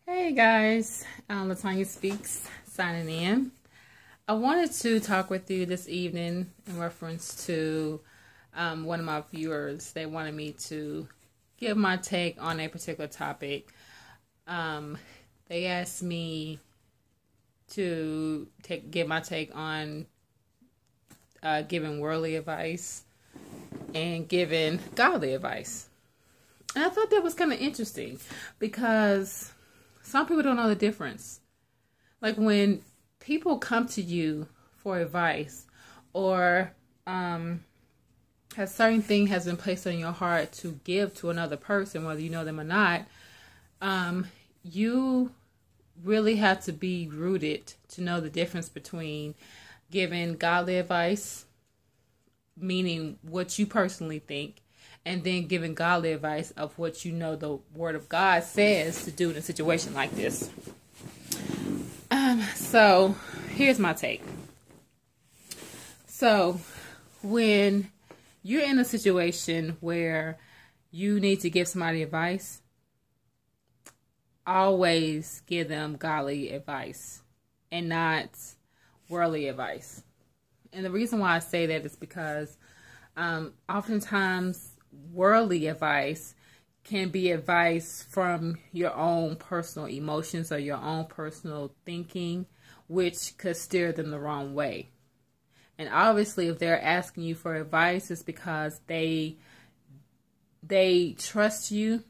Hey guys, Latanya Speaks signing in. I wanted to talk with you this evening in reference to one of my viewers. They wanted me to give my take on a particular topic. They asked me to give my take on giving worldly advice and giving godly advice. And I thought that was kind of interesting because some people don't know the difference. Like when people come to you for advice or a certain thing has been placed on your heart to give to another person, whether you know them or not, you really have to be rooted to know the difference between giving godly advice, meaning what you personally think, and then giving godly advice of what you know the Word of God says to do in a situation like this. So here's my take. So when you're in a situation where you need to give somebody advice, always give them godly advice and not worldly advice. And the reason why I say that is because oftentimes worldly advice can be advice from your own personal emotions or your own personal thinking, which could steer them the wrong way. And obviously, if they're asking you for advice, it's because they trust you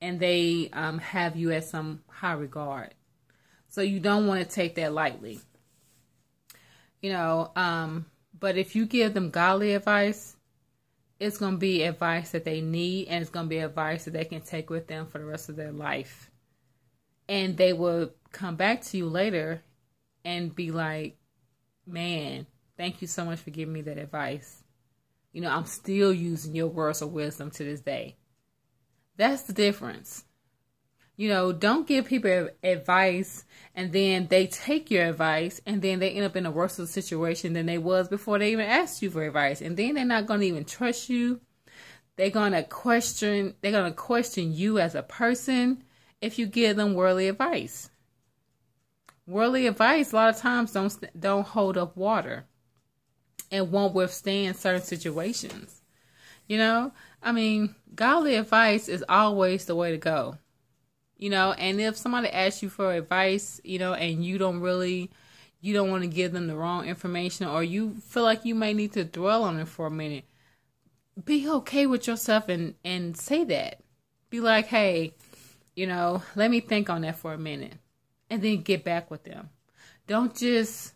and they have you at some high regard. So you don't want to take that lightly. But if you give them godly advice, it's going to be advice that they need, and it's going to be advice that they can take with them for the rest of their life. And they will come back to you later and be like, man, thank you so much for giving me that advice. I'm still using your words of wisdom to this day. That's the difference. Don't give people advice and then they take your advice and then they end up in a worse situation than they was before they even asked you for advice. And then they're not going to even trust you. They're going to question you as a person if you give them worldly advice. Worldly advice a lot of times don't hold up water and won't withstand certain situations. Godly advice is always the way to go. And if somebody asks you for advice, and you don't want to give them the wrong information, or you feel like you may need to dwell on it for a minute, be okay with yourself and say that. Be like, hey, let me think on that for a minute and then get back with them. Don't just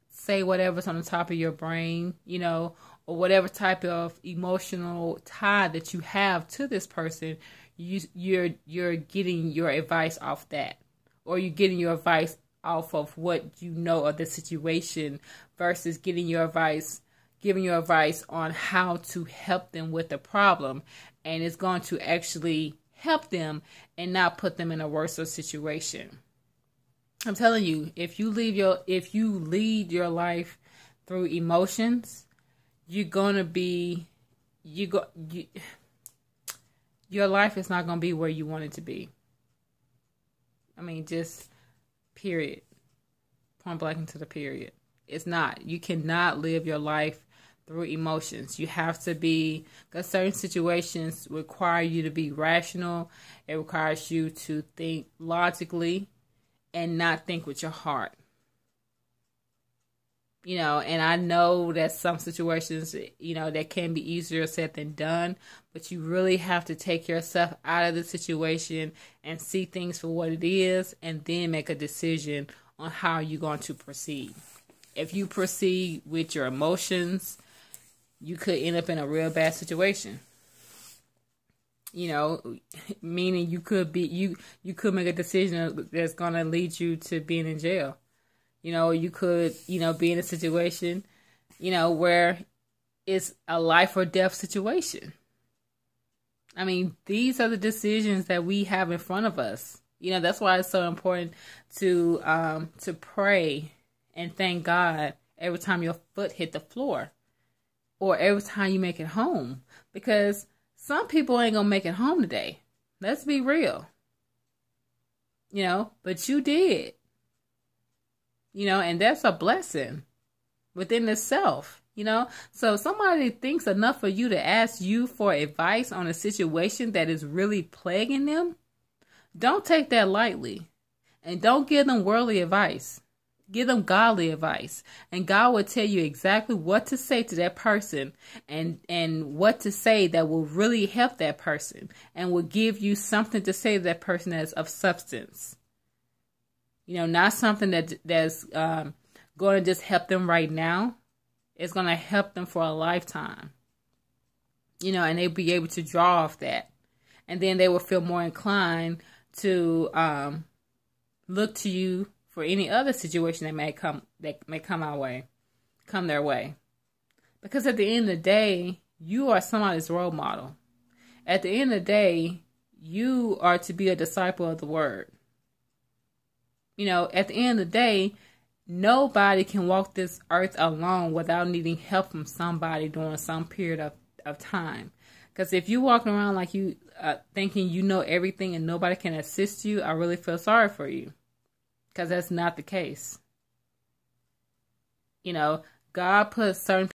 say whatever's on the top of your brain, or whatever type of emotional tie that you have to this person. You're getting your advice off that, or you're getting your advice off of what you know of the situation versus giving your advice on how to help them with the problem, and it's going to actually help them and not put them in a worse situation. I'm telling you, if you lead your life through emotions, your life is not going to be where you want it to be. Just period. Point blank into the period. It's not. You cannot live your life through emotions. You have to be, because certain situations require you to be rational. It requires you to think logically and not think with your heart. And I know that some situations, that can be easier said than done, but you really have to take yourself out of the situation and see things for what it is, and then make a decision on how you're going to proceed. If you proceed with your emotions, you could end up in a real bad situation. Meaning you could make a decision that's going to lead you to being in jail. You could, be in a situation, where it's a life or death situation. These are the decisions that we have in front of us. That's why it's so important to pray and thank God every time your foot hit the floor or every time you make it home, because some people ain't gonna make it home today. Let's be real. but you did, and that's a blessing within itself, So if somebody thinks enough of you to ask you for advice on a situation that is really plaguing them, don't take that lightly. And don't give them worldly advice. Give them godly advice. And God will tell you exactly what to say to that person and what to say that will really help that person and will give you something to say to that person that's of substance. Not something that's going to just help them right now. It's going to help them for a lifetime. And they'll be able to draw off that. And then they will feel more inclined to look to you for any other situation that may come their way. Because at the end of the day, you are somebody's role model. At the end of the day, you are to be a disciple of the word. At the end of the day, nobody can walk this earth alone without needing help from somebody during some period of time. Because if you're walking around like you thinking you know everything and nobody can assist you, I really feel sorry for you. Because that's not the case. God put certain